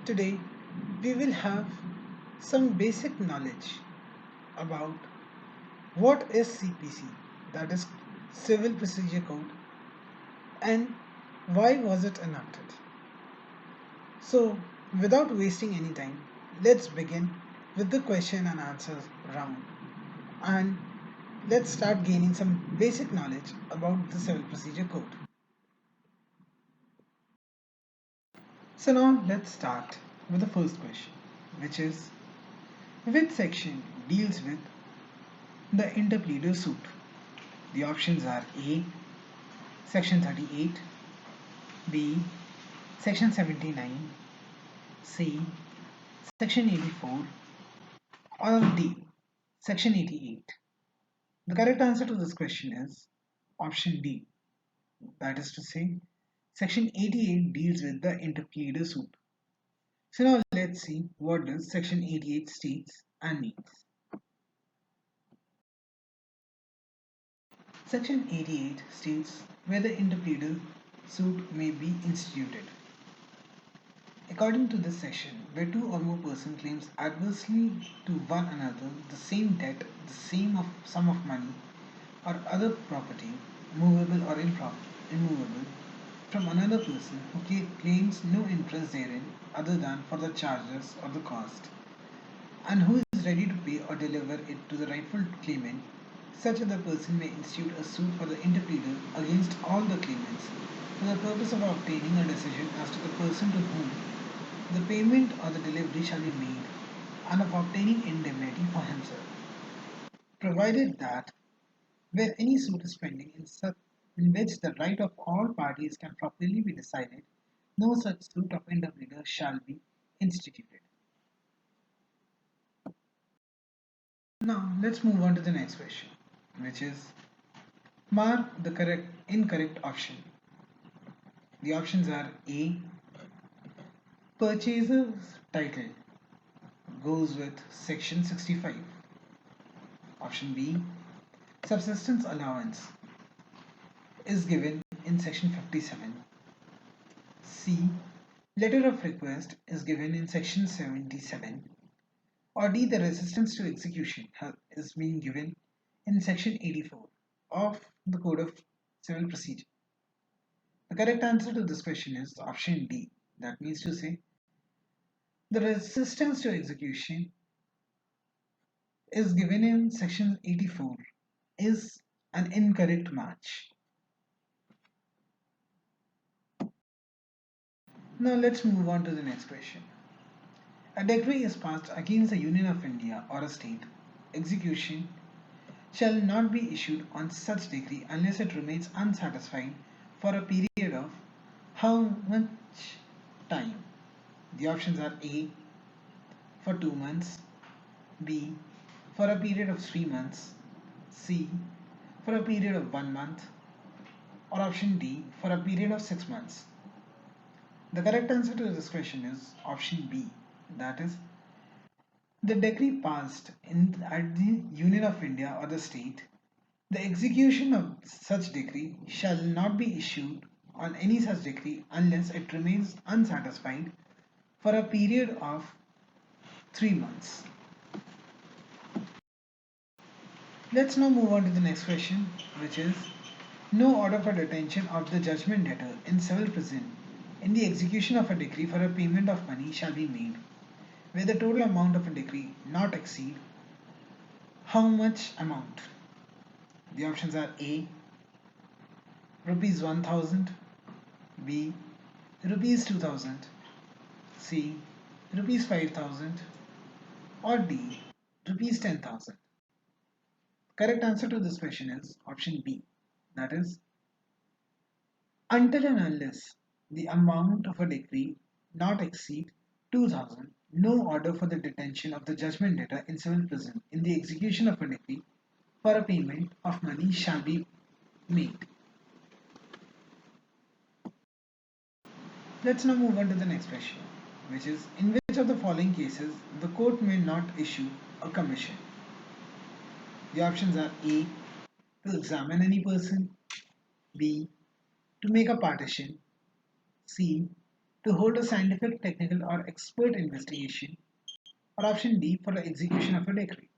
Today, we will have some basic knowledge about what is CPC, that is Civil Procedure Code, and why was it enacted. So, without wasting any time, let's begin with the question and answers round and let's start gaining some basic knowledge about the Civil Procedure Code. So now let's start with the first question, which is which section deals with the interpleader suit? The options are A. Section 38, B. Section 79, C. Section 84, or D. Section 88. The correct answer to this question is option D. That is to say, Section 88 deals with the interpleader suit. So now let's see what does Section 88 states and means. Section 88 states where the interpleader suit may be instituted. According to this section, where two or more persons claims adversely to one another the same debt, the same sum of money, or other property, movable or immovable, from another person who claims no interest therein other than for the charges or the cost, and who is ready to pay or deliver it to the rightful claimant, such other person may institute a suit for the interpleader against all the claimants for the purpose of obtaining a decision as to the person to whom the payment or the delivery shall be made, and of obtaining indemnity for himself, provided that where any suit is pending in which the right of all parties can properly be decided, no such suit of interpleader shall be instituted. Now let's move on to the next question, which is mark the incorrect option. The options are A. Purchaser's title goes with section 65. Option B. Subsistence allowance is given in section 57. C. Letter of request is given in section 77. Or D. The resistance to execution is being given in section 84 of the Code of Civil Procedure. The correct answer to this question is option D. That means to say the resistance to execution is given in section 84 is an incorrect match. Now let's move on to the next question. A decree is passed against the Union of India or a state. Execution shall not be issued on such decree unless it remains unsatisfied for a period of how much time? The options are A for 2 months, B for a period of 3 months, C for a period of 1 month, or option D for a period of 6 months. The correct answer to this question is option B, that is the decree passed at the Union of India or the state. The execution of such decree shall not be issued on any such decree unless it remains unsatisfied for a period of 3 months. Let's now move on to the next question, which is no order for detention of the judgment debtor in civil prison in the execution of a decree for a payment of money shall be made, where the total amount of a decree not exceed how much amount? The options are A rupees 1000, B rupees 2000, C rupees 5000, or D rupees 10,000. Correct answer to this question is option B, that is until and unless the amount of a decree not exceed 2000, no order for the detention of the judgment debtor in civil prison in the execution of a decree for a payment of money shall be made. Let's now move on to the next question, which is in which of the following cases the court may not issue a commission? The options are A to examine any person, B to make a partition, C to hold a scientific, technical, or expert investigation, or option D, for the execution of a decree.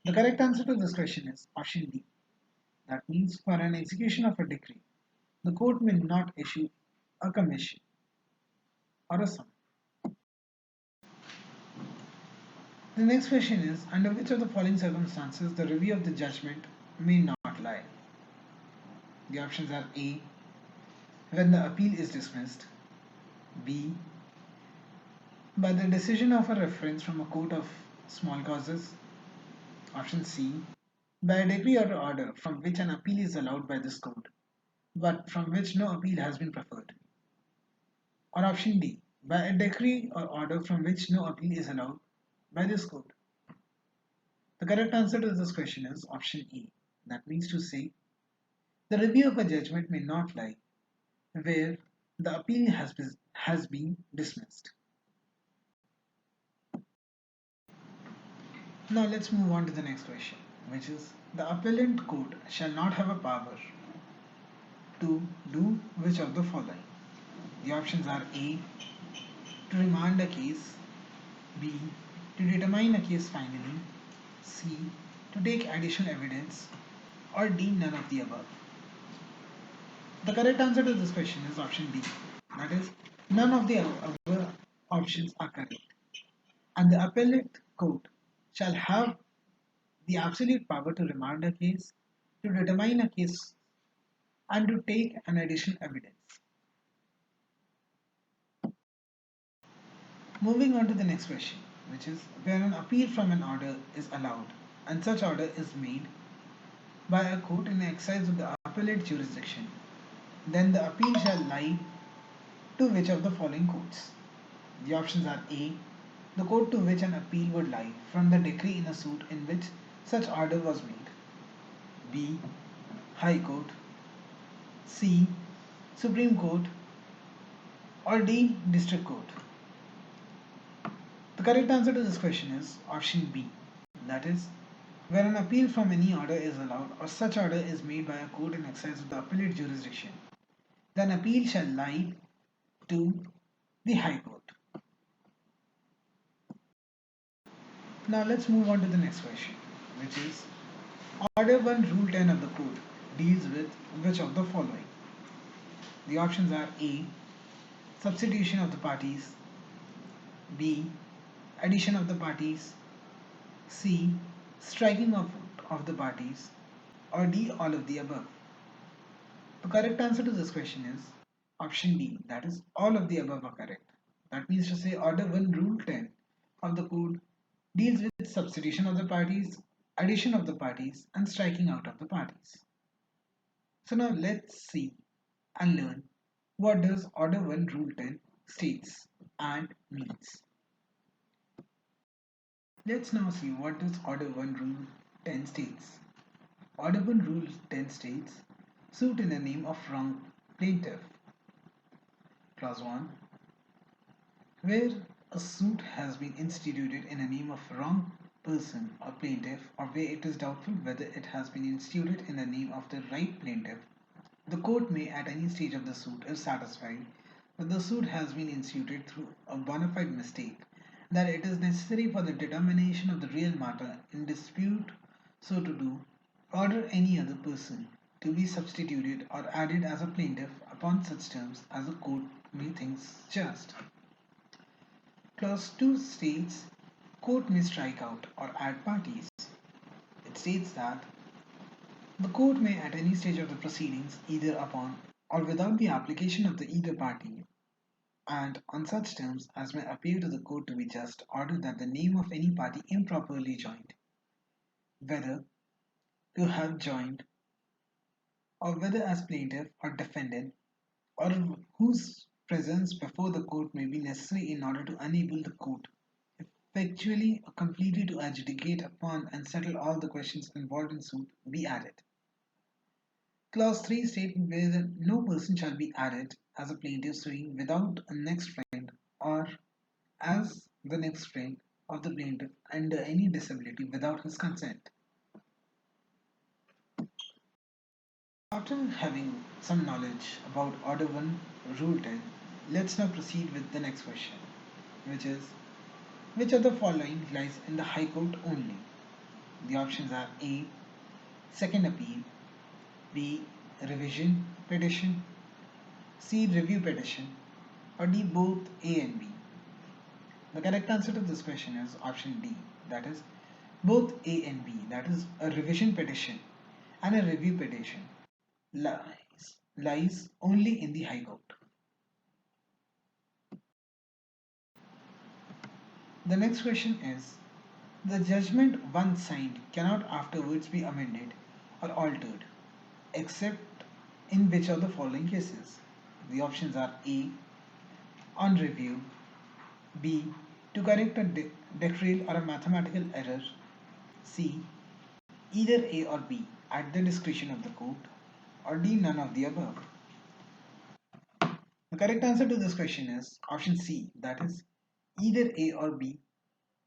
The correct answer to this question is option D. That means for an execution of a decree, the court may not issue a commission or a sum. The next question is, under which of the following circumstances the review of the judgment may not lie? The options are A, when the appeal is dismissed, B, by the decision of a reference from a court of small causes, option C, by a decree or order from which an appeal is allowed by this court, but from which no appeal has been preferred, or option D, by a decree or order from which no appeal is allowed by this court. The correct answer to this question is option E. That means to say, the review of a judgment may not lie where the appeal has been dismissed. Now let's move on to the next question, which is, the appellant court shall not have a power to do which of the following? The options are A, to remand a case, B, to determine a case finally, C, to take additional evidence, or D, none of the above. The correct answer to this question is option D. That is, none of the other options are correct. And the appellate court shall have the absolute power to remand a case, to determine a case, and to take an additional evidence. Moving on to the next question, which is, where an appeal from an order is allowed, and such order is made by a court in exercise of the appellate jurisdiction, then the appeal shall lie to which of the following courts? The options are A, the court to which an appeal would lie from the decree in a suit in which such order was made, B, High Court, C, Supreme Court, or D, District Court. The correct answer to this question is option B. That is, where an appeal from any order is allowed or such order is made by a court in exercise of the appellate jurisdiction, then appeal shall lie to the High Court. Now let's move on to the next question, which is, Order 1 Rule 10 of the Code deals with which of the following? The options are A, substitution of the parties, B, addition of the parties, C, striking of the parties, or D, all of the above. The correct answer to this question is option D, that is, all of the above are correct. That means to say, Order 1 Rule 10 of the Code deals with substitution of the parties, addition of the parties, and striking out of the parties. So now let's see and learn what does Order 1 Rule 10 states and means. Let's now see what does Order 1 Rule 10 states. Order 1 Rule 10 states, suit in the name of wrong plaintiff. Clause 1. Where a suit has been instituted in the name of wrong person or plaintiff, or where it is doubtful whether it has been instituted in the name of the right plaintiff, the court may at any stage of the suit, if satisfied that the suit has been instituted through a bona fide mistake, that it is necessary for the determination of the real matter in dispute so to do, order any other person to be substituted or added as a plaintiff upon such terms as the court may think just. Clause 2 states, court may strike out or add parties. It states that the court may at any stage of the proceedings, either upon or without the application of the either party, and on such terms as may appear to the court to be just, order that the name of any party improperly joined, whether to have joined, or whether as plaintiff or defendant, or whose presence before the court may be necessary in order to enable the court effectually or completely to adjudicate upon and settle all the questions involved in suit, be added. Clause 3 states where no person shall be added as a plaintiff suing without a next friend or as the next friend of the plaintiff under any disability without his consent. After having some knowledge about Order 1 Rule 10, let's now proceed with the next question, which is which of the following lies in the High Court only? The options are A. Second appeal, B. Revision petition, C. Review petition, or D. Both A and B. The correct answer to this question is option D, that is both A and B, that is a revision petition and a review petition lies only in the High Court. The next question is the judgment once signed cannot afterwards be amended or altered except in which of the following cases? The options are A. On review, B. To correct a doctrinal or a mathematical error, C. Either A or B at the discretion of the court, or D. None of the above. The correct answer to this question is option C, that is either A or B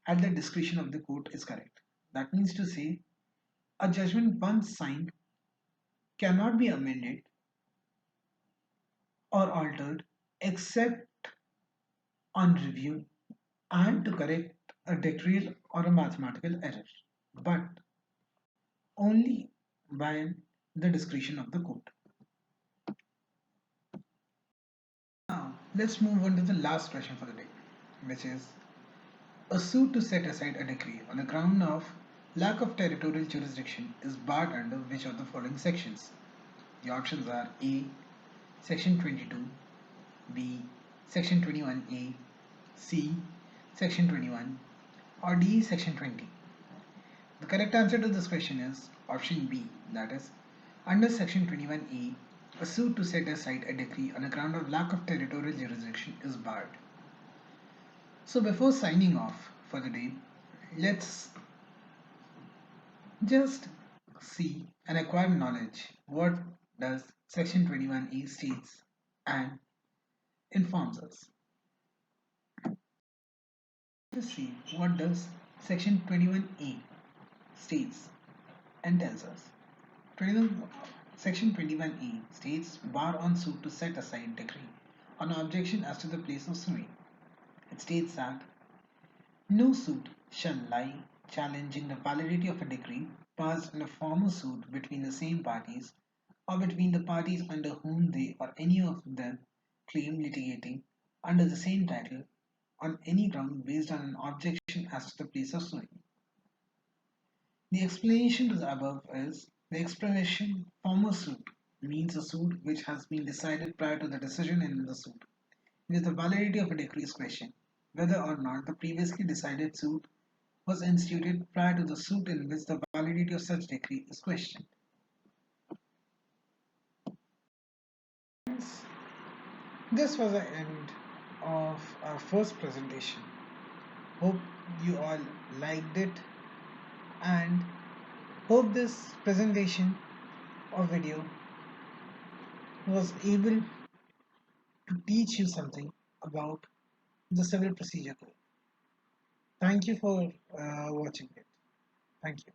at the discretion of the court is correct. That means to say a judgment once signed cannot be amended or altered except on review and to correct a doctrinal or a mathematical error, but only by the discretion of the court. Now, let's move on to the last question for the day, which is a suit to set aside a decree on the ground of lack of territorial jurisdiction is barred under which of the following sections? The options are A. Section 22, B. Section 21A, C. Section 21, or D. Section 20. The correct answer to this question is option B, that is under Section 21A, a suit to set aside a decree on the ground of lack of territorial jurisdiction is barred. So before signing off for the day, let's just see and acquire knowledge. What does Section 21A states and informs us? Let's see what does Section 21A states and tells us. 21, Section 21A states bar on suit to set aside decree on objection as to the place of suing. It states that no suit shall lie challenging the validity of a decree passed in a formal suit between the same parties or between the parties under whom they or any of them claim litigating under the same title on any ground based on an objection as to the place of suing. The explanation to the above is the expression formal suit means a suit which has been decided prior to the decision in the suit. It is the validity of a decree is questioned, whether or not the previously decided suit was instituted prior to the suit in which the validity of such decree is questioned. This was the end of our first presentation. Hope you all liked it and hope this presentation or video was able to teach you something about the Civil Procedure Code. Thank you for watching it. Thank you.